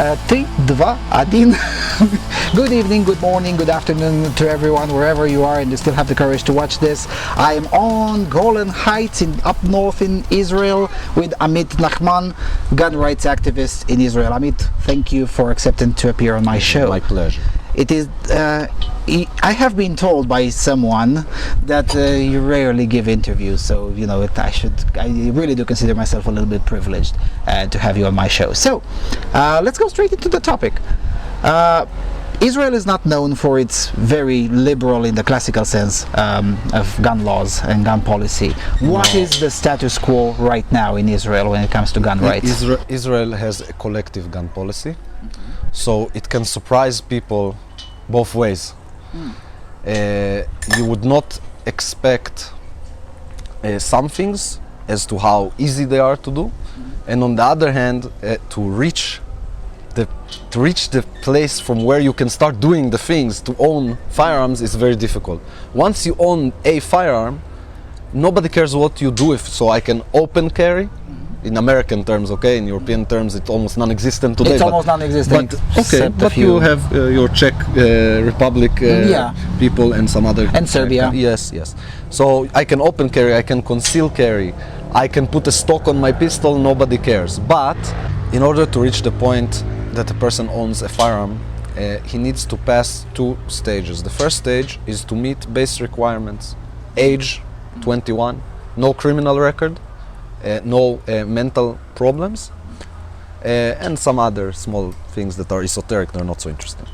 3, 2, 1. Good evening, good morning, good afternoon to everyone, wherever you are and you still have the courage to watch this. I am on Golan Heights up north in Israel with Amit Nachman, gun rights activist in Israel. Amit, thank you for accepting to appear on my show. My pleasure. It is. I have been told by someone that you rarely give interviews, so you know I really do consider myself a little bit privileged to have you on my show. So let's go straight into the topic. Israel is not known for its very liberal, in the classical sense, of gun laws and gun policy. What is the status quo right now in Israel when it comes to gun rights? Israel has a collective gun policy, so it can surprise people both ways. You would not expect some things as to how easy they are to do, and on the other hand, to reach the place from where you can start doing the things to own firearms is very difficult. Once you own a firearm, nobody cares what you do with. So I can open carry, in American terms, okay. In European terms, it's almost non-existent today. It's almost non-existent. But okay, but you have your Czech Republic people and some other. And Serbia. Yes. So I can open carry, I can conceal carry, I can put a stock on my pistol. Nobody cares. But in order to reach the point that a person owns a firearm, he needs to pass 2 stages. The first stage is to meet base requirements: age, 21, no criminal record, no mental problems, and some other small things that are esoteric, they're not so interesting.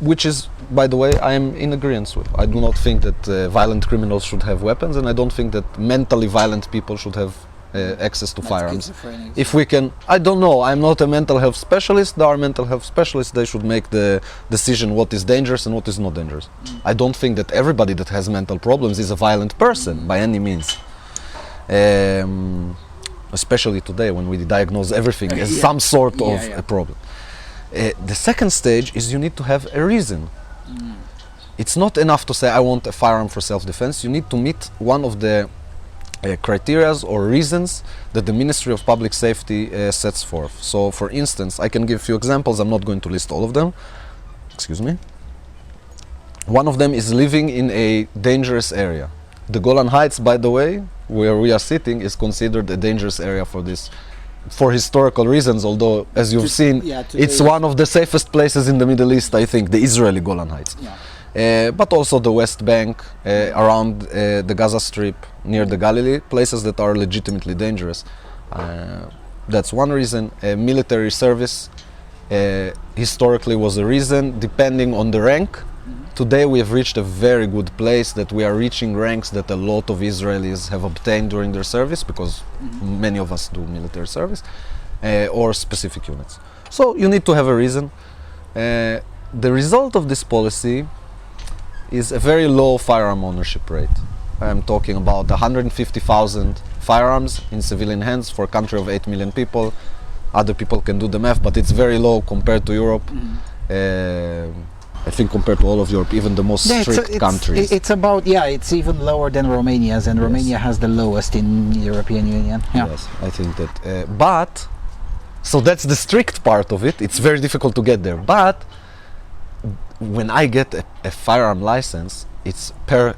Which is, by the way, I am in agreement with. I do not think that violent criminals should have weapons, and I don't think that mentally violent people should have access to firearms. If we can, I don't know, I'm not a mental health specialist. There are mental health specialists, they should make the decision what is dangerous and what is not dangerous. I don't think that everybody that has mental problems is a violent person by any means. Especially today when we diagnose everything as some sort of a problem. The second stage is you need to have a reason. It's not enough to say I want a firearm for self-defense. You need to meet one of the criteria or reasons that the Ministry of Public Safety sets forth. So for instance, I can give a few examples. I'm not going to list all of them. Excuse me. One of them is living in a dangerous area. The Golan Heights, by the way, where we are sitting, is considered a dangerous area for historical reasons, although as you've seen, it's one of the safest places in the Middle East, I think, the Israeli Golan Heights. But also the West Bank, around the Gaza Strip, near the Galilee, places that are legitimately dangerous. That's one reason. Military service historically was a reason, depending on the rank. Today we have reached a very good place that we are reaching ranks that a lot of Israelis have obtained during their service, because many of us do military service, or specific units. So you need to have a reason. The result of this policy is a very low firearm ownership rate. I'm talking about 150,000 firearms in civilian hands for a country of 8 million people. Other people can do the math, but it's very low compared to Europe. I think compared to all of Europe, even the most strict countries. It's about, it's even lower than Romania's, and Romania has the lowest in the European Union. Yes, I think that. So that's the strict part of it. It's very difficult to get there. But when I get a firearm license, it's per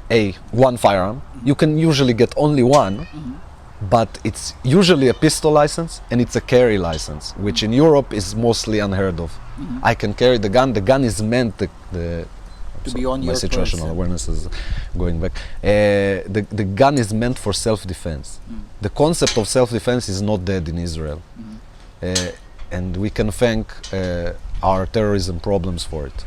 one firearm. You can usually get only one, but it's usually a pistol license and it's a carry license, which in Europe is mostly unheard of. I can carry the gun. The gun is meant to be on your situational person. Awareness is going back. The gun is meant for self-defense. The concept of self-defense is not dead in Israel, and we can thank our terrorism problems for it.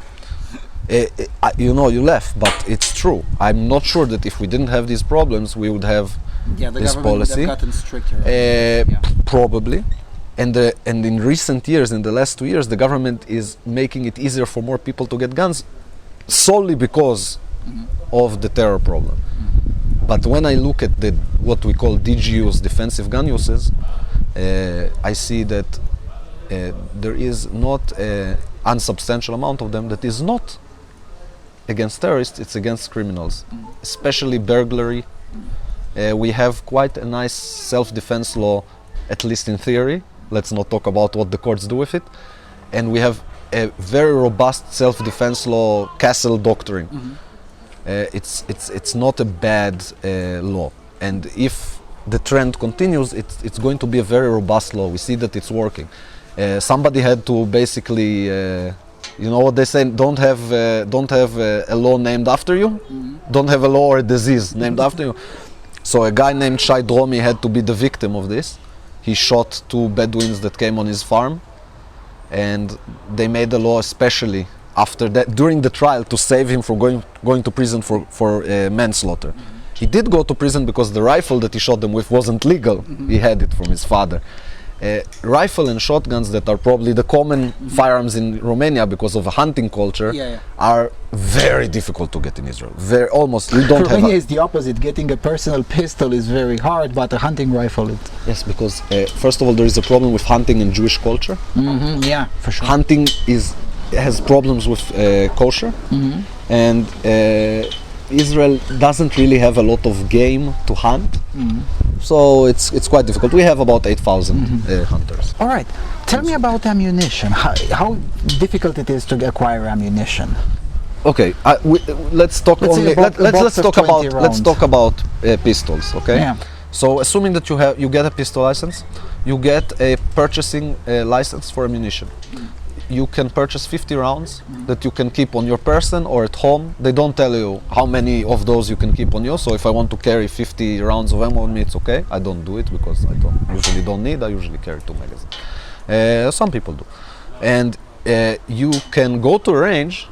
You laugh, but it's true. I'm not sure that if we didn't have these problems, we would have this policy. Would have gotten stricter. Probably. And in recent years, in the last 2 years, the government is making it easier for more people to get guns solely because of the terror problem. But when I look at what we call DGUs, defensive gun uses, I see that there is not an unsubstantial amount of them that is not against terrorists, it's against criminals, especially burglary. We have quite a nice self-defense law, at least in theory, Let's not talk about what the courts do with it. And we have a very robust self-defense law, castle doctrine. It's not a bad law. And if the trend continues, it's going to be a very robust law. We see that it's working. Somebody had to basically, you know what they say, don't have a law named after you, don't have a law or a disease named after you. So a guy named Shai Dromi had to be the victim of this. He shot 2 Bedouins that came on his farm, and they made a law especially after that, during the trial, to save him from going to prison for manslaughter. He did go to prison because the rifle that he shot them with wasn't legal. He had it from his father. Rifle and shotguns that are probably the common firearms in Romania because of a hunting culture are very difficult to get in Israel. You don't Romania have is the opposite. Getting a personal pistol is very hard, but a hunting rifle is... Yes, because first of all, there is a problem with hunting in Jewish culture. Yeah, for sure. Hunting has problems with kosher, and Israel doesn't really have a lot of game to hunt, so it's quite difficult. We have about 8,000 hunters. All right, tell me about ammunition. How difficult it is to acquire ammunition. Okay, let's talk about pistols. Okay. Yeah. So assuming that you get a pistol license, you get a purchasing license for ammunition. You can purchase 50 rounds that you can keep on your person or at home. They don't tell you how many of those you can keep on you. So if I want to carry 50 rounds of ammo on me, it's okay. I don't do it because I usually don't need. I usually carry 2 magazines. Some people do. And you can go to a range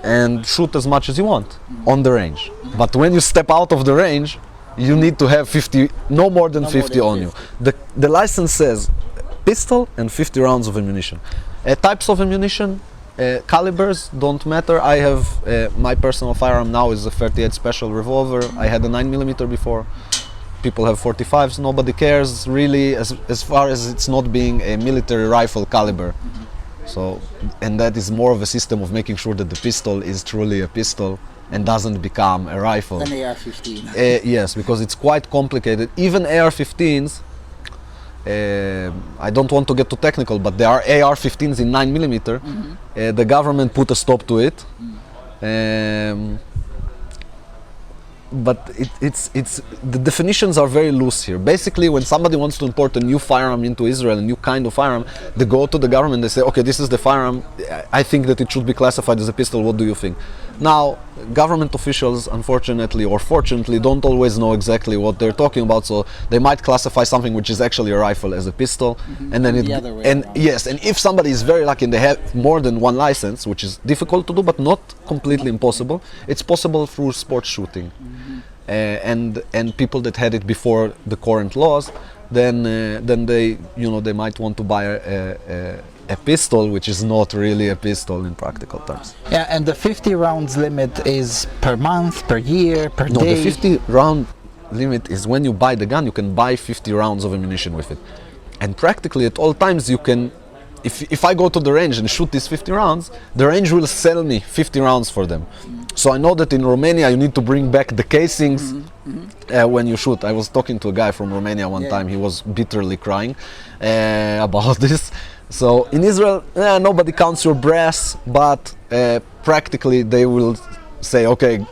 and shoot as much as you want on the range. But when you step out of the range, you need to have 50, no more than 50 on you. The license says pistol and 50 rounds of ammunition. Types of ammunition, calibers don't matter. I have my personal firearm now is a 38 special revolver. I had a 9mm before. People have 45s. Nobody cares really as far as it's not being a military rifle caliber. So, and that is more of a system of making sure that the pistol is truly a pistol and doesn't become a rifle. An AR-15. Yes, because it's quite complicated. Even AR-15s. I don't want to get too technical, but there are AR-15s in 9mm. The government put a stop to it. But the definitions are very loose here. Basically, when somebody wants to import a new firearm into Israel, a new kind of firearm, they go to the government, they say, okay, this is the firearm, I think that it should be classified as a pistol, what do you think? Now, government officials, unfortunately or fortunately, don't always know exactly what they're talking about, so they might classify something which is actually a rifle as a pistol, and then yes, and if somebody is very lucky and they have more than one license, which is difficult to do but not completely impossible, it's possible through sports shooting. And people that had it before the current laws, then they might want to buy a pistol, which is not really a pistol in practical terms. Yeah, and the 50 rounds limit is per month, per year, per day? No, the 50 round limit is when you buy the gun, you can buy 50 rounds of ammunition with it. And practically at all times you can, if I go to the range and shoot these 50 rounds, the range will sell me 50 rounds for them. So I know that in Romania you need to bring back the casings when you shoot. I was talking to a guy from Romania one time, he was bitterly crying about this. So in Israel, nobody counts your brass, but practically they will say, okay,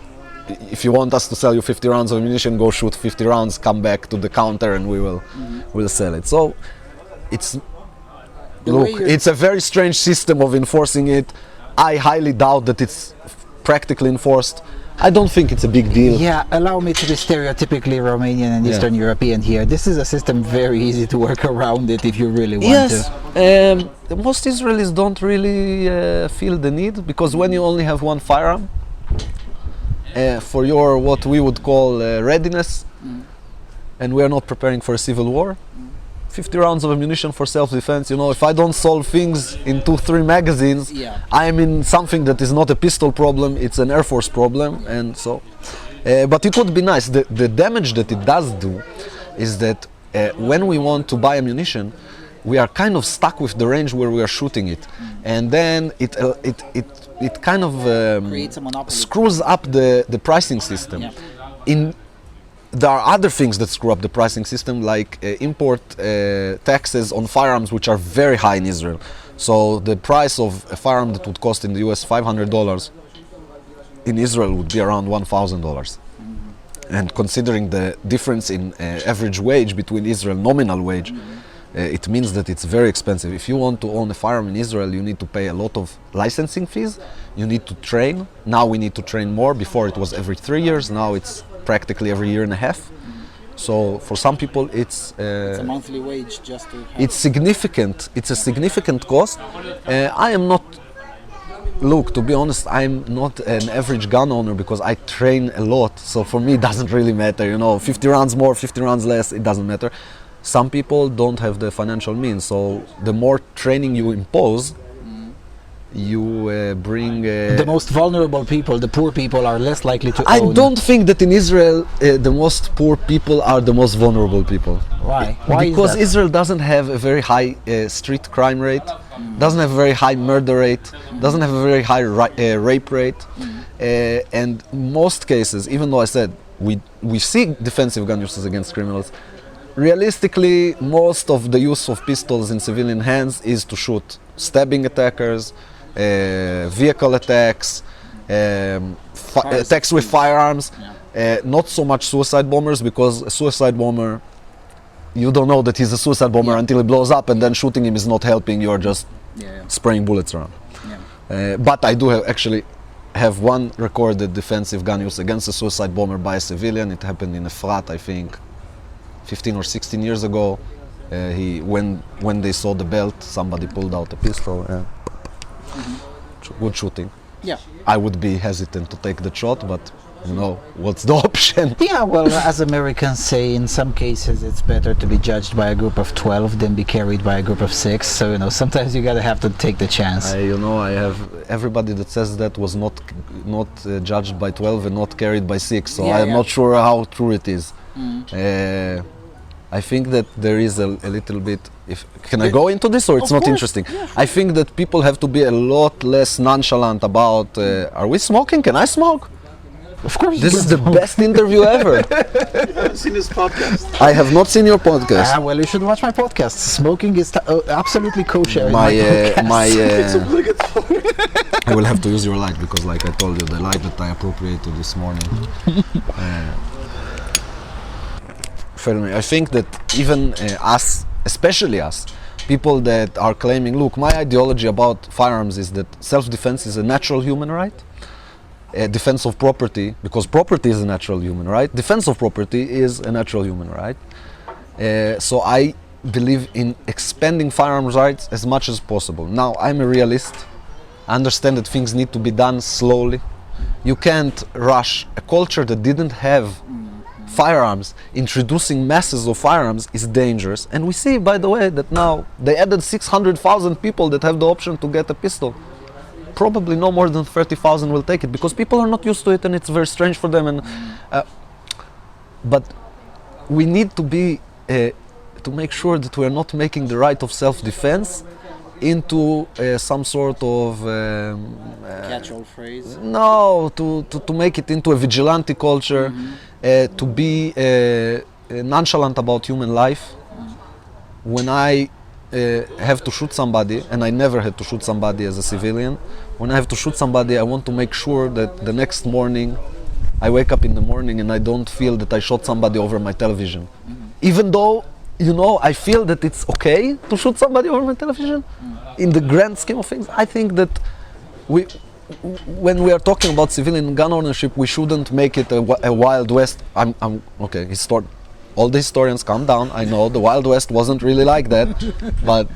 if you want us to sell you 50 rounds of ammunition, go shoot 50 rounds, come back to the counter and we'll sell it. So it's a very strange system of enforcing it. I highly doubt that it's practically enforced. I don't think it's a big deal. Yeah, allow me to be stereotypically Romanian and Eastern European here. This is a system very easy to work around it if you really want to. Yes, most Israelis don't really feel the need, because when you only have one firearm, for your what we would call readiness, and we are not preparing for a civil war, 50 rounds of ammunition for self-defense, if I don't solve things in 2-3 magazines, I'm in something that is not a pistol problem, it's an Air Force problem, and so. But it would be nice. The damage that it does do is that when we want to buy ammunition, we are kind of stuck with the range where we are shooting it, and then it kind of creates a monopoly. screws up the pricing system. there are other things that screw up the pricing system, like import taxes on firearms, which are very high in Israel. So the price of a firearm that would cost in the US $500 in Israel would be around $1,000. And considering the difference in average wage between Israel nominal wage, it means that it's very expensive. If you want to own a firearm in Israel, you need to pay a lot of licensing fees. You need to train. Now we need to train more. Before it was every 3 years. Now it's practically every year and a half. So for some people, it's a monthly wage just to have. It's significant. It's a significant cost. I am not. Look, to be honest, I'm not an average gun owner because I train a lot. So for me, it doesn't really matter. 50 rounds more, 50 rounds less, it doesn't matter. Some people don't have the financial means. So the more training you impose, you bring... the most vulnerable people, the poor people, are less likely to I own. don't think that in Israel, the most poor people are the most vulnerable people. Why? Why Because is that? Israel doesn't have a very high street crime rate, doesn't have a very high murder rate, doesn't have a very high rape rate, and most cases, even though I said we see defensive gun uses against criminals, realistically, most of the use of pistols in civilian hands is to shoot stabbing attackers, vehicle attacks, attacks with firearms, not so much suicide bombers, because a suicide bomber, you don't know that he's a suicide bomber until he blows up, and then shooting him is not helping, you're just spraying bullets around. But I do actually have one recorded defensive gun use against a suicide bomber by a civilian. It happened in Efrat, I think, 15 or 16 years ago. When they saw the belt, somebody pulled out a pistol. Good shooting. Yeah. I would be hesitant to take the shot, but what's the option? Yeah, well, as Americans say, in some cases it's better to be judged by a group of 12 than be carried by a group of 6. So, sometimes you gotta have to take the chance. I have everybody that says that was not judged by 12 and not carried by 6. So I'm not sure how true it is. I think that there is a little bit. Can I go into this, or it's not interesting? Yeah. I think that people have to be a lot less nonchalant about. Are we smoking? Can I smoke? Of course. This is the best interview ever. I haven't seen his podcast. I have not seen your podcast. Well, you should watch my podcast. Smoking is absolutely kosher. It's obligatory. I will have to use your light because, like I told you, the light that I appropriated this morning. I think that even us, especially us, people that are claiming, look, my ideology about firearms is that self-defense is a natural human right. Defense of property, because property is a natural human right. Defense of property is a natural human right. So I believe in expanding firearms rights as much as possible. Now, I'm a realist. I understand that things need to be done slowly. You can't rush a culture that didn't have firearms. Introducing masses of firearms is dangerous. And we see, by the way, that now they added 600,000 people that have the option to get a pistol. Probably no more than 30,000 will take it because people are not used to it and it's very strange for them. And but we need to be to make sure that we are not making the right of self-defense into some sort of catch-all phrase. No, to make it into a vigilante culture, to be nonchalant about human life. When I have to shoot somebody, and I never had to shoot somebody as a civilian, when I have to shoot somebody, I want to make sure that the next morning, I wake up in the morning and I don't feel that I shot somebody over my television. Even though, I feel that it's okay to shoot somebody over my television, in the grand scheme of things, I think that when we are talking about civilian gun ownership, we shouldn't make it a Wild West. Okay, all the historians calm down. I know the Wild West wasn't really like that, but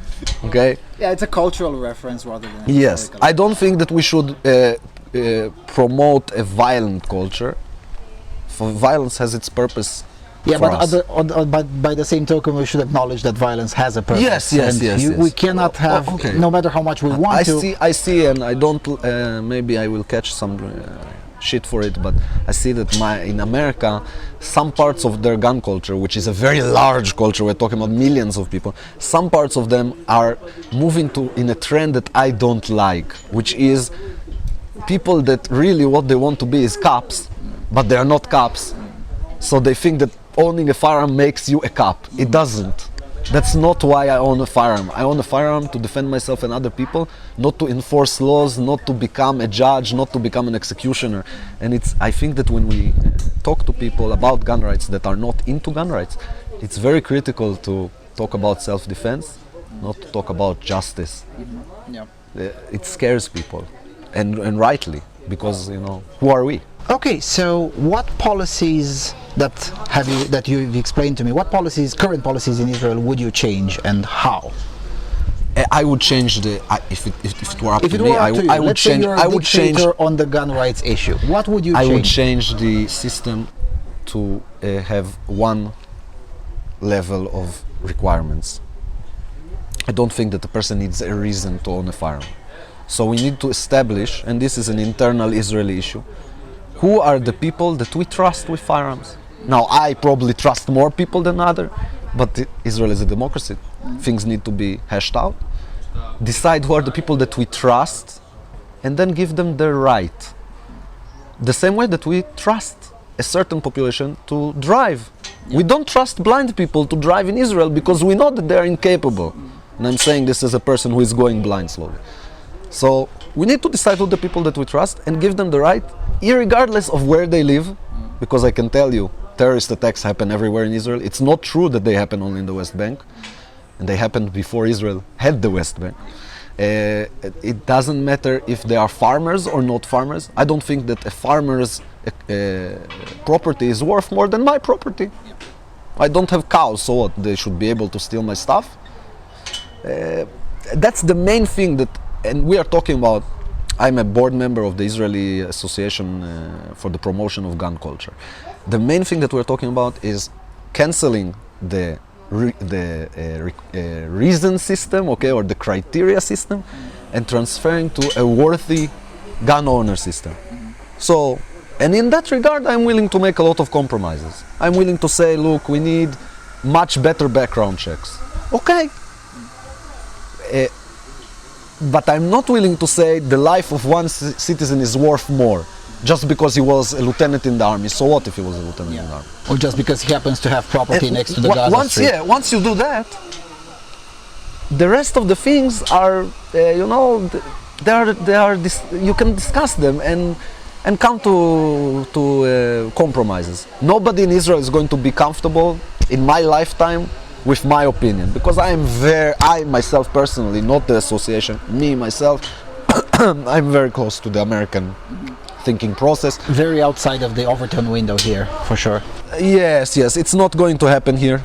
okay. Yeah, it's a cultural reference rather than. Yes, I don't think that we should promote a violent culture. For violence has its purpose. Yeah, but by the same token, we should acknowledge that violence has a purpose. Yes. We cannot have, no matter how much we want to. I see, and I don't. Maybe I will catch some shit for it, but I see that in America, some parts of their gun culture, which is a very large culture, we're talking about millions of people, some parts of them are moving in a trend that I don't like, which is people that really what they want to be is cops, but they are not cops. So they think that owning a firearm makes you a cop. It doesn't. That's not why I own a firearm. I own a firearm to defend myself and other people, not to enforce laws, not to become a judge, not to become an executioner. And I think that when we talk to people about gun rights that are not into gun rights, it's very critical to talk about self-defense, not to talk about justice. It scares people, and rightly, because who are we? Okay, so what policies that you've explained to me, what current policies in Israel would you change and how? I would change if it were up to me. I would let's say change. you're a I would change dictator on the gun rights issue. What would you change? I would change the system to have one level of requirements. I don't think that the person needs a reason to own a firearm. So we need to establish, and this is an internal Israeli issue, who are the people that we trust with firearms. Now, I probably trust more people than others, but Israel is a democracy. Things need to be hashed out. Decide who are the people that we trust, and then give them the right. The same way that we trust a certain population to drive. We don't trust blind people to drive in Israel because we know that they are incapable. And I'm saying this as a person who is going blind slowly. So we need to decide who the people that we trust and give them the right, irregardless of where they live, because I can tell you, terrorist attacks happen everywhere in Israel. It's not true that they happen only in the West Bank, and they happened before Israel had the West Bank. It doesn't matter if they are farmers or not farmers. I don't think that a farmer's property is worth more than my property. I don't have cows, so what? They should be able to steal my stuff. That's the main thing that, and we are talking about. I'm a board member of the Israeli Association for the Promotion of Gun Culture. The main thing that we're talking about is canceling the reason system, okay, or the criteria system, and transferring to a worthy gun owner system. So, and in that regard, I'm willing to make a lot of compromises. I'm willing to say, look, we need much better background checks. Okay. But I'm not willing to say the life of one citizen is worth more just because he was a lieutenant in the army. So what if he was a lieutenant in the army? Or just because he happens to have property next to the Gaza Strip. Yeah, once you do that, the rest of the things are, you can discuss them and come to compromises. Nobody in Israel is going to be comfortable in my lifetime with my opinion, because I myself personally, not the association, me myself, I'm very close to the American thinking process. Very outside of the Overton window here, for sure. Yes, it's not going to happen here.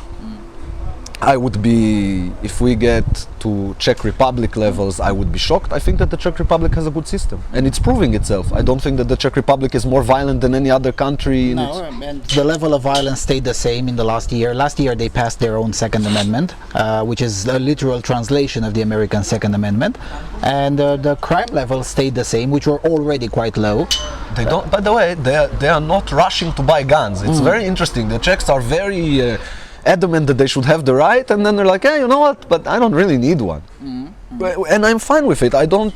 I would be, if we get to Czech Republic levels, I would be shocked. I think that the Czech Republic has a good system, and it's proving itself. I don't think that the Czech Republic is more violent than any other country. And the level of violence stayed the same in the last year. Last year they passed their own Second Amendment, which is a literal translation of the American Second Amendment, and the crime level stayed the same, which were already quite low. They don't. By the way, they are not rushing to buy guns. It's very interesting. The Czechs are very adamant that they should have the right, and then they're like, hey, you know what, but I don't really need one. And I'm fine with it. I don't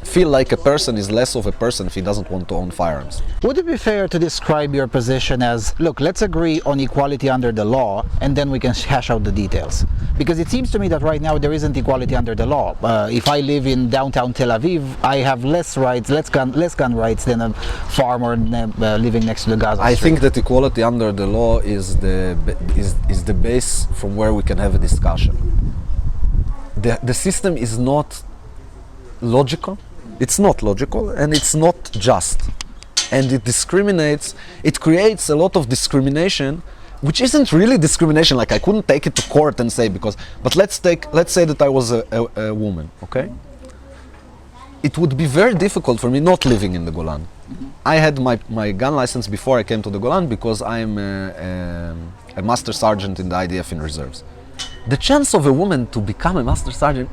feel like a person is less of a person if he doesn't want to own firearms. Would it be fair to describe your position as, look, let's agree on equality under the law, and then we can hash out the details? Because it seems to me that right now there isn't equality under the law. If I live in downtown Tel Aviv, I have less gun rights than a farmer living next to the Gaza Strip. I think that equality under the law is the base from where we can have a discussion. The system is not logical. It's not logical, and it's not just, and it discriminates. It creates a lot of discrimination, which isn't really discrimination. Like, I couldn't take it to court and say, because, but let's say that I was a woman, okay? It would be very difficult for me not living in the Golan. I had my gun license before I came to the Golan because I'm a master sergeant in the IDF in reserves. The chance of a woman to become a master sergeant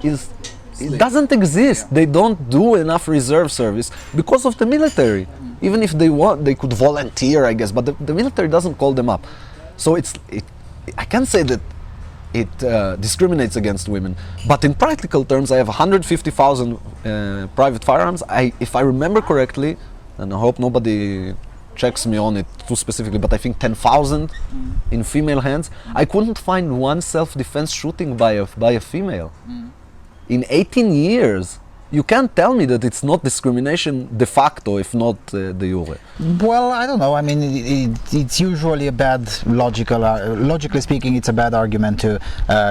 it doesn't exist. They don't do enough reserve service because of the military. Even if they want, they could volunteer, I guess, but the military doesn't call them up. So I can't say that it discriminates against women, but in practical terms, I have 150,000 private firearms. If I remember correctly, and I hope nobody checks me on it too specifically, but I think 10,000 in female hands. I couldn't find one self-defense shooting by a female. In 18 years. You can't tell me that it's not discrimination de facto, if not de jure. Well, I don't know. I mean, it's usually a bad logically speaking, it's a bad argument to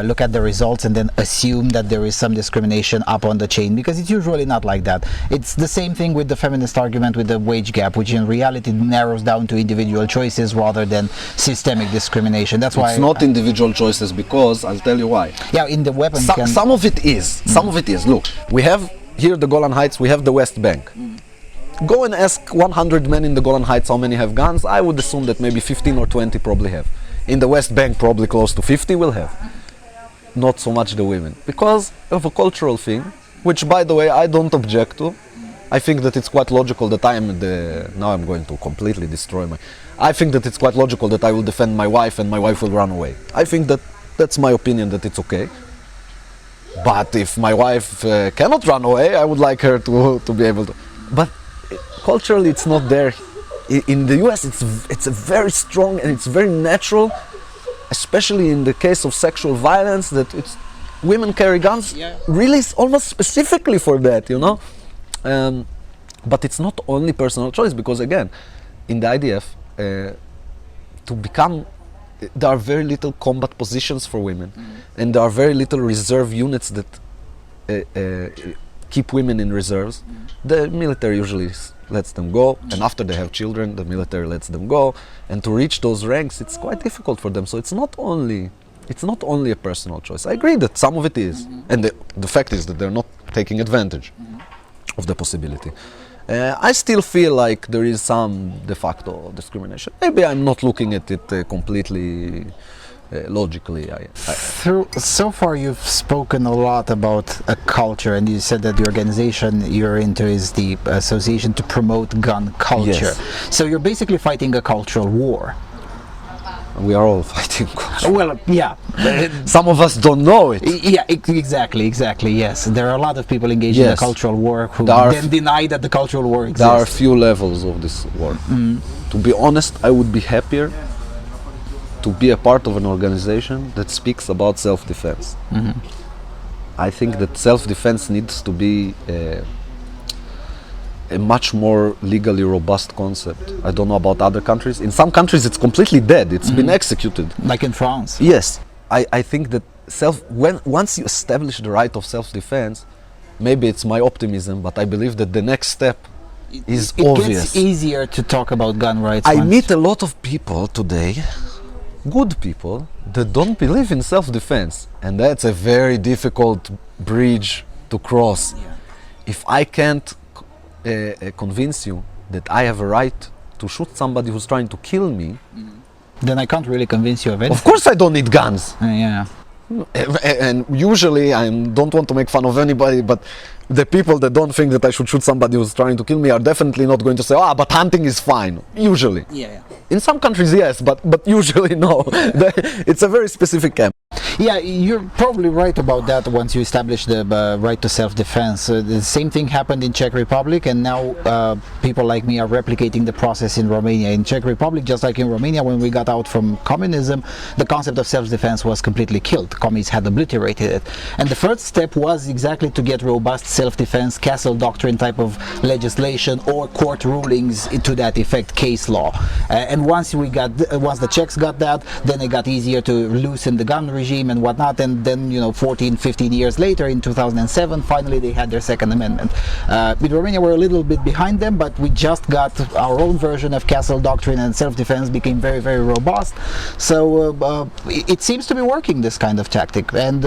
look at the results and then assume that there is some discrimination up on the chain, because it's usually not like that. It's the same thing with the feminist argument with the wage gap, which in reality narrows down to individual choices rather than systemic discrimination. That's why it's not individual choices, because I'll tell you why. Yeah, in the weapon. Some of it is. Some of it is. Look, we have here the Golan Heights, we have the West Bank. Go and ask 100 men in the Golan Heights how many have guns. I would assume that maybe 15 or 20 probably have. In the West Bank, probably close to 50 will have. Not so much the women. Because of a cultural thing, which by the way I don't object to. I think that it's quite logical that now I'm going to completely destroy I think that it's quite logical that I will defend my wife and my wife will run away. I think that that's my opinion, that it's okay. But if my wife cannot run away, I would like her to be able to. But culturally, it's not there. In the US, it's a very strong and it's very natural, especially in the case of sexual violence, that women carry guns. Really, almost specifically for that, you know. But it's not only personal choice, because again, in the IDF, there are very little combat positions for women, and there are very little reserve units that keep women in reserves. The military usually lets them go, and after they have children, the military lets them go, and to reach those ranks, it's quite difficult for them. So it's not only a personal choice. I agree that some of it is, and the fact is that they're not taking advantage of the possibility. I still feel like there is some de facto discrimination. Maybe I'm not looking at it completely logically. So far you've spoken a lot about a culture, and you said that the organization you're into is the Association to Promote Gun Culture. Yes. So you're basically fighting a cultural war. We are all fighting culture. Well, yeah. Some of us don't know it. Yeah, exactly, yes. There are a lot of people engaged in a cultural war who then deny that the cultural war exists. There are a few levels of this war. To be honest, I would be happier to be a part of an organization that speaks about self-defense. I think that self-defense needs to be a much more legally robust concept. I don't know about other countries. In some countries it's completely dead. It's been executed. Like in France. Yes. I think that once you establish the right of self-defense, maybe it's my optimism, but I believe that the next step is obvious. It gets easier to talk about gun rights. I meet a lot of people today, good people, that don't believe in self-defense, and that's a very difficult bridge to cross. If I can't convince you that I have a right to shoot somebody who's trying to kill me, then I can't really convince you of anything. Of course I don't need guns. Yeah. And usually I don't want to make fun of anybody, but the people that don't think that I should shoot somebody who's trying to kill me are definitely not going to say, but hunting is fine. Usually. Yeah. In some countries, yes, but usually no. It's a very specific camp. Yeah, you're probably right about that. Once you establish the right to self-defense, the same thing happened in Czech Republic, and now people like me are replicating the process in Romania. In Czech Republic, just like in Romania, when we got out from communism, the concept of self-defense was completely killed. Communists had obliterated it, and the first step was exactly to get robust self-defense, castle doctrine type of legislation or court rulings to that effect, case law. And once the Czechs got that, then it got easier to loosen the gun regime and whatnot, and then 14-15 years later, in 2007, finally they had their Second Amendment. With Romania, we're a little bit behind them, but we just got our own version of castle doctrine, and self-defense became very, very robust. So it seems to be working, this kind of tactic, and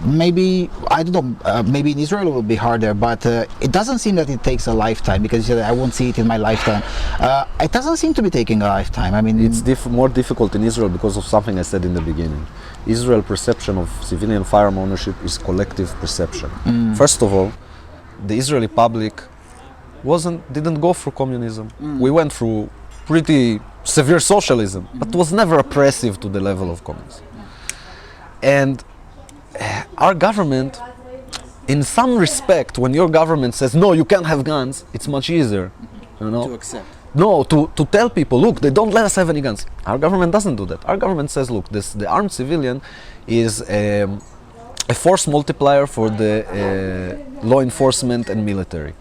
maybe, I don't know, maybe in Israel it will be harder, but it doesn't seem that it takes a lifetime, because I won't see it in my lifetime. It doesn't seem to be taking a lifetime. I mean, it's more difficult in Israel because of something I said in the beginning. Israel perception of civilian firearm ownership is collective perception. First of all, the Israeli public didn't go through communism. We went through pretty severe socialism, but was never oppressive to the level of communism. And our government, in some respect, when your government says no, you can't have guns, it's much easier, to accept. No, to tell people, look, they don't let us have any guns. Our government doesn't do that. Our government says, look, the armed civilian is a force multiplier for the law enforcement and military.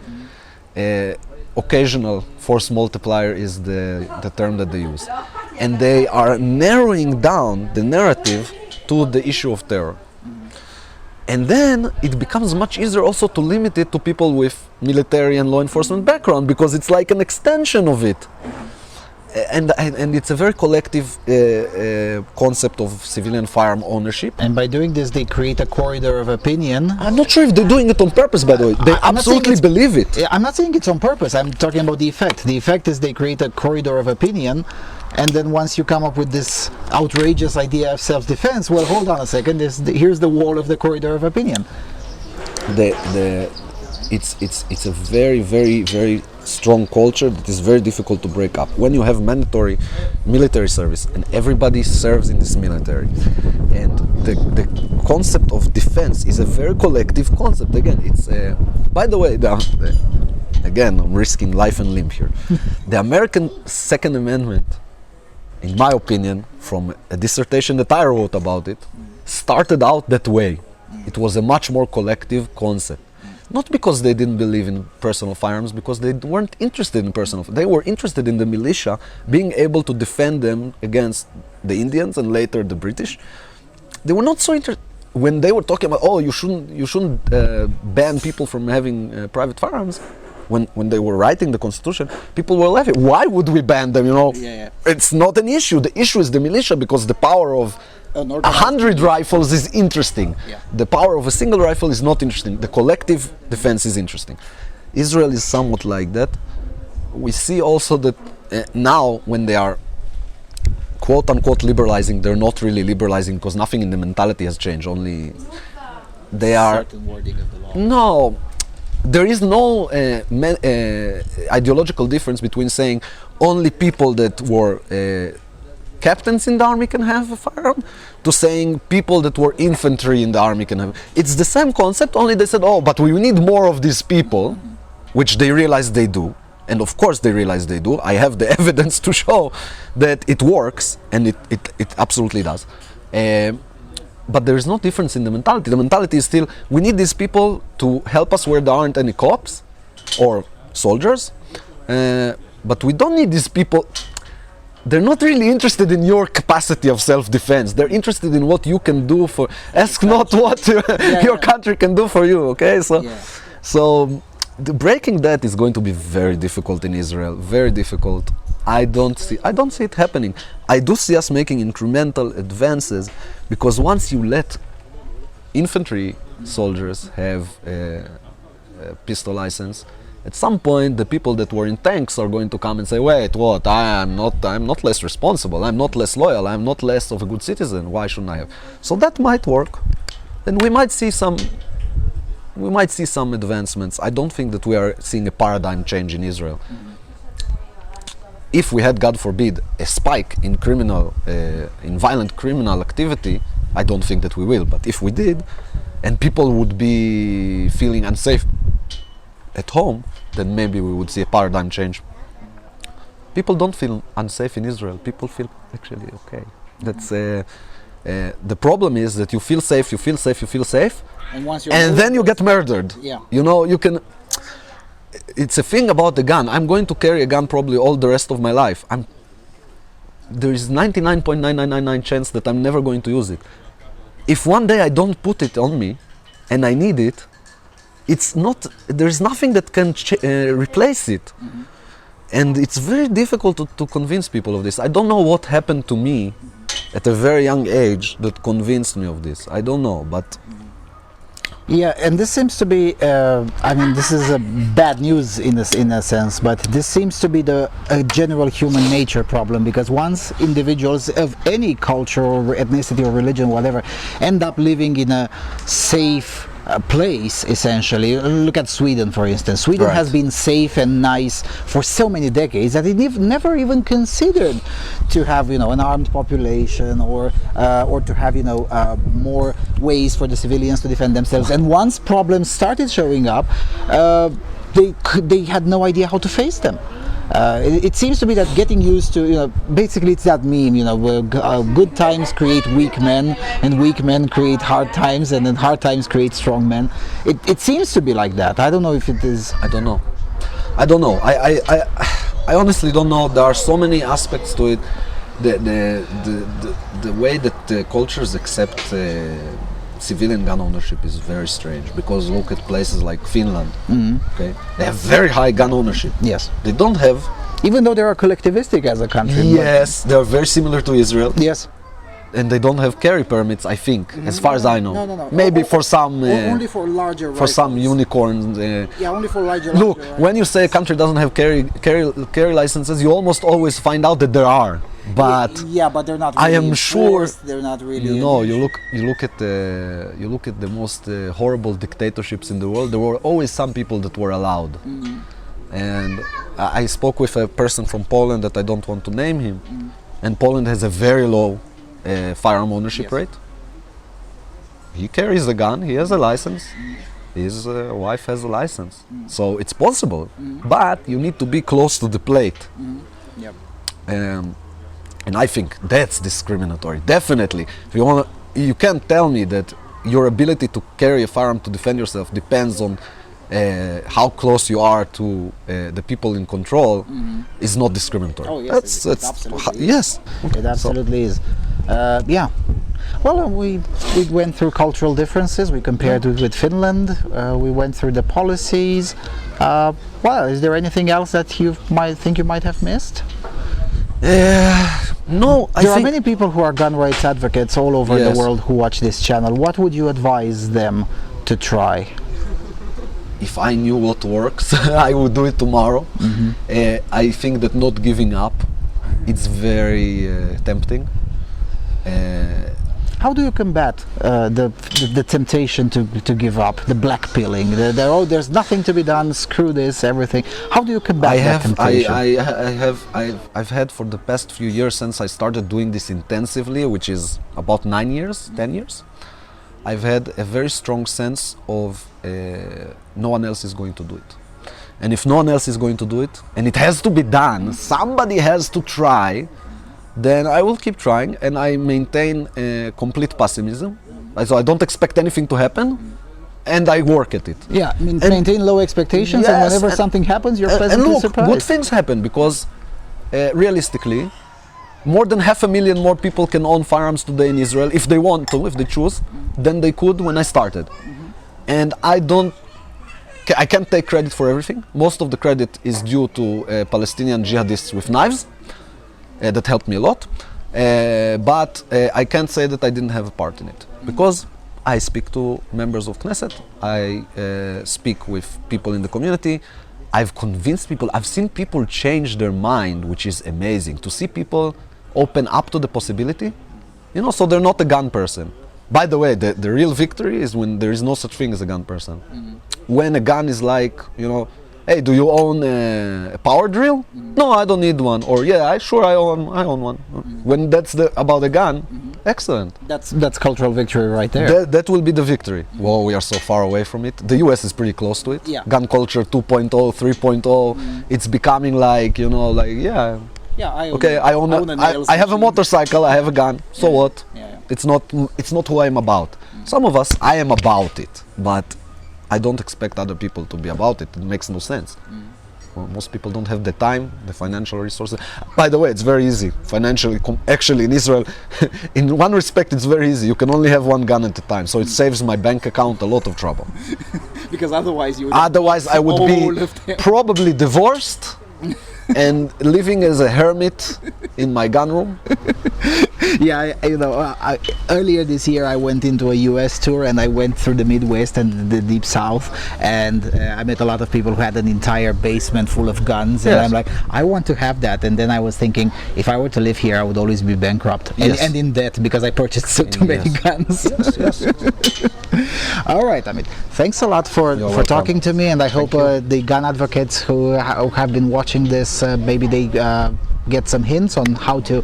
Occasional force multiplier is the term that they use. And they are narrowing down the narrative to the issue of terror. And then it becomes much easier also to limit it to people with military and law enforcement background, because it's like an extension of it. And it's a very collective concept of civilian firearm ownership. And by doing this, they create a corridor of opinion. I'm not sure if they're doing it on purpose, by the way. They absolutely believe it. I'm not saying it's on purpose. I'm talking about the effect. The effect is they create a corridor of opinion, and then once you come up with this outrageous idea of self-defense, well, hold on a second. Here's the wall of the corridor of opinion. It's a very, very, very strong culture that is very difficult to break up. When you have mandatory military service and everybody serves in this military, and the concept of defense is a very collective concept. Again, it's by the way, again, I'm risking life and limb here. The American Second Amendment, in my opinion, from a dissertation that I wrote about it, started out that way. It was a much more collective concept. Not because they didn't believe in personal firearms, because they weren't interested in they were interested in the militia being able to defend them against the Indians and later the British. They were not so interested when they were talking about, oh, you shouldn't ban people from having private firearms. When they were writing the Constitution, people were laughing. Why would we ban them? It's not an issue. The issue is the militia, because the power of 100 rifles is interesting. Yeah. The power of a single rifle is not interesting. The collective defense is interesting. Israel is somewhat like that. We see also that now, when they are quote unquote liberalizing, they're not really liberalizing, because nothing in the mentality has changed. Only they are. Certain wording of the law. No. There is no ideological difference between saying only people that were captains in the army can have a firearm, to saying people that were infantry in the army can have. It's the same concept, only they said, oh, but we need more of these people, which they realize they do. And of course they realize they do. I have the evidence to show that it works, and it absolutely does. But there is no difference in the mentality. The mentality is still, we need these people to help us where there aren't any cops or soldiers, but we don't need these people. They're not really interested in your capacity of self-defense. They're interested in what you can do for, ask not what your country can do for you, okay? So breaking that is going to be very difficult in Israel, very difficult. I don't see it happening. I do see us making incremental advances, because once you let infantry soldiers have a pistol license, at some point the people that were in tanks are going to come and say, wait, what? I'm not less responsible, I'm not less loyal, I'm not less of a good citizen, why shouldn't I have? So that might work. Then we might see some advancements. I don't think that we are seeing a paradigm change in Israel. If we had, God forbid, a spike in violent criminal activity, I don't think that we will. But if we did, and people would be feeling unsafe at home, then maybe we would see a paradigm change. People don't feel unsafe in Israel. People feel actually okay. That's the problem is that you feel safe, and then you get murdered. Yeah. You can. It's a thing about the gun. I'm going to carry a gun probably all the rest of my life. There is 99.9999 chance that I'm never going to use it. If one day I don't put it on me, and I need it, there's nothing that can replace it. Mm-hmm. And it's very difficult to convince people of this. I don't know what happened to me at a very young age that convinced me of this. I don't know, but... Yeah, and this seems to be, this is a bad news in a sense, but this seems to be a general human nature problem, because once individuals of any culture or ethnicity or religion, whatever, end up living in a safe place, essentially. Look at Sweden, for instance. Sweden has been safe and nice for so many decades that it never even considered to have, an armed population or to have, more ways for the civilians to defend themselves. And once problems started showing up, they had no idea how to face them. it seems to be that getting used to, basically it's that meme, where good times create weak men, and weak men create hard times, and then hard times create strong men. It seems to be like that. I don't know if it is. I don't know. I honestly don't know. There are so many aspects to it. The way that cultures accept civilian gun ownership is very strange, because look at places like Finland. Okay, they have very high gun ownership. Yes. They don't have. Even though they are collectivistic as a country. Yes, they are very similar to Israel. Yes. And they don't have carry permits, I think, as far as I know. No. Maybe for some. Only for larger. For some unicorns. Yeah, only for larger. Look, when you say a country doesn't have carry licenses, you almost always find out that there are. But but they're not. Really I am sure they're not really. You look at the most horrible dictatorships in the world. There were always some people that were allowed. And I spoke with a person from Poland that I don't want to name him, and Poland has a very low firearm ownership rate. He carries a gun. He has a license. His wife has a license. So it's possible, but you need to be close to the plate. And I think that's discriminatory. Definitely, if you can't tell me that your ability to carry a firearm to defend yourself depends on how close you are to the people in control is not discriminatory. Oh yes, it absolutely yes. It absolutely is. Yeah. Well, we went through cultural differences. We compared it with Finland. We went through the policies. Well, is there anything else that you might have missed? No, there are many people who are gun rights advocates all over the world who watch this channel. What would you advise them to try? If I knew what works, I would do it tomorrow. I think that not giving up, it's very tempting. How do you combat the temptation to give up, the black pilling? There's nothing to be done. Screw this, everything. How do you combat that temptation? I've had for the past few years, since I started doing this intensively, which is about 9 years, 10 years. I've had a very strong sense of no one else is going to do it. And if no one else is going to do it, and it has to be done, somebody has to try, then I will keep trying, and I maintain complete pessimism. So I don't expect anything to happen, and I work at it. Yeah, maintain low expectations, and whenever something happens, you're pleasantly surprised. Good things happen, because realistically, more than 500,000 more people can own firearms today in Israel if they want to, if they choose, than they could when I started. And I can't take credit for everything. Most of the credit is due to Palestinian jihadists with knives that helped me a lot. But I can't say that I didn't have a part in it, because I speak to members of Knesset, I speak with people in the community, I've convinced people, I've seen people change their mind, which is amazing. To see people open up to the possibility, so they're not a gun person. By the way, the real victory is when there is no such thing as a gun person. When a gun is like, hey, do you own a power drill? No, I don't need one. Or yeah, I own one. When that's about a gun, excellent. That's cultural victory right there. That will be the victory. Whoa, we are so far away from it. The US is pretty close to it. Yeah. Gun culture 2.0, 3.0. It's becoming like, yeah. Yeah, I have a motorcycle, I have a gun. So what? Yeah. It's not who I am about. Some of us, I am about it, but I don't expect other people to be about it. It makes no sense. Well, most people don't have the time, the financial resources. By the way, it's very easy financially. Actually, in Israel, in one respect, it's very easy. You can only have one gun at a time, so it saves my bank account a lot of trouble. Because otherwise, I would be probably divorced and living as a hermit in my gun room. Yeah, earlier this year I went into a US tour, and I went through the Midwest and the Deep South, and I met a lot of people who had an entire basement full of guns, and I'm like, I want to have that. And then I was thinking, if I were to live here, I would always be bankrupt and in debt, because I purchased too many guns. Yes. All right, Amit, thanks a lot for talking to me, and I hope the gun advocates who have been watching this, maybe they get some hints on how to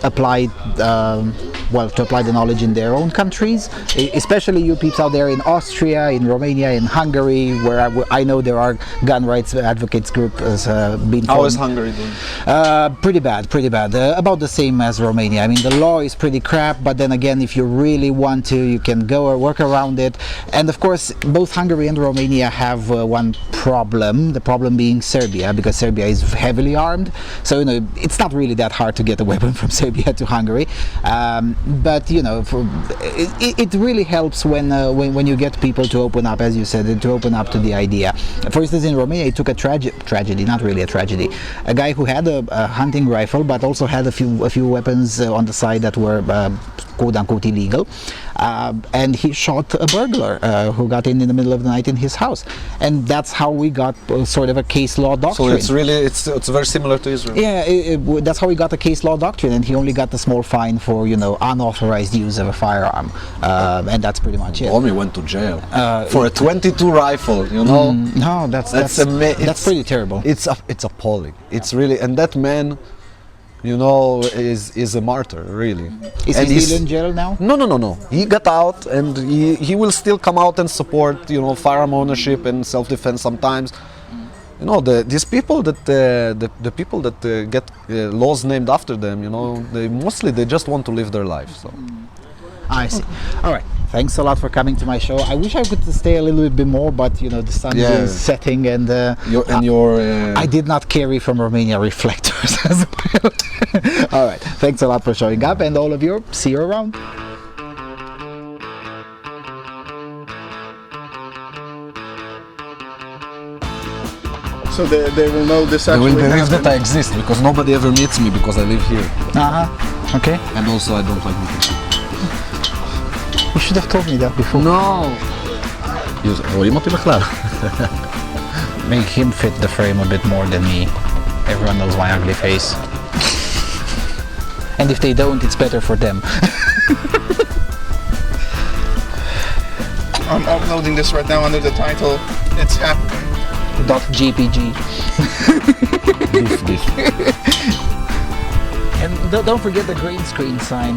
apply the knowledge in their own countries, especially you peeps out there in Austria, in Romania, in Hungary, where I know there are gun rights advocates group has been How formed. is Hungary doing? Pretty bad. About the same as Romania. I mean, the law is pretty crap, but then again, if you really want to, you can go or work around it. And of course, both Hungary and Romania have one problem, the problem being Serbia, because Serbia is heavily armed. So, you know, it's not really that hard to get a weapon from Serbia to Hungary. But, you know, it really helps when you get people to open up, as you said, to open up to the idea. For instance, in Romania, it took a tragedy, not really a tragedy. A guy who had a hunting rifle, but also had a few weapons on the side that were quote-unquote illegal, and he shot a burglar who got in the middle of the night in his house, and that's how we got sort of a case law doctrine. So it's really it's very similar to Israel. Yeah, that's how we got the case law doctrine, and he only got a small fine for, you know, unauthorized use of a firearm, and that's pretty much it. Omi went to jail for a 22 rifle. You know, No, that's pretty terrible. It's appalling. It's really, and that man, you know, is a martyr, really. Is and he still in jail now? No. He got out, and he will still come out and support, you know, firearm ownership and self-defense sometimes. You know, these people that the people that get laws named after them, you know, they just want to live their life. So. I see. All right. Thanks a lot for coming to my show. I wish I could stay a little bit more, but you know the sun is setting, and I did not carry from Romania reflectors as well. All right. Thanks a lot for showing up, and all of you, see you around. So they will know this They will actually believe that happened. I exist because nobody ever meets me because I live here, Okay. and also I don't like meeting people. You should have told me that before. No. רואים אותי בכלל. Make him fit the frame a bit more than me. Everyone knows my ugly face. And if they don't, it's better for them. I'm uploading this right now under the title "It's Happening." .jpg. This. And don't forget the green screen sign.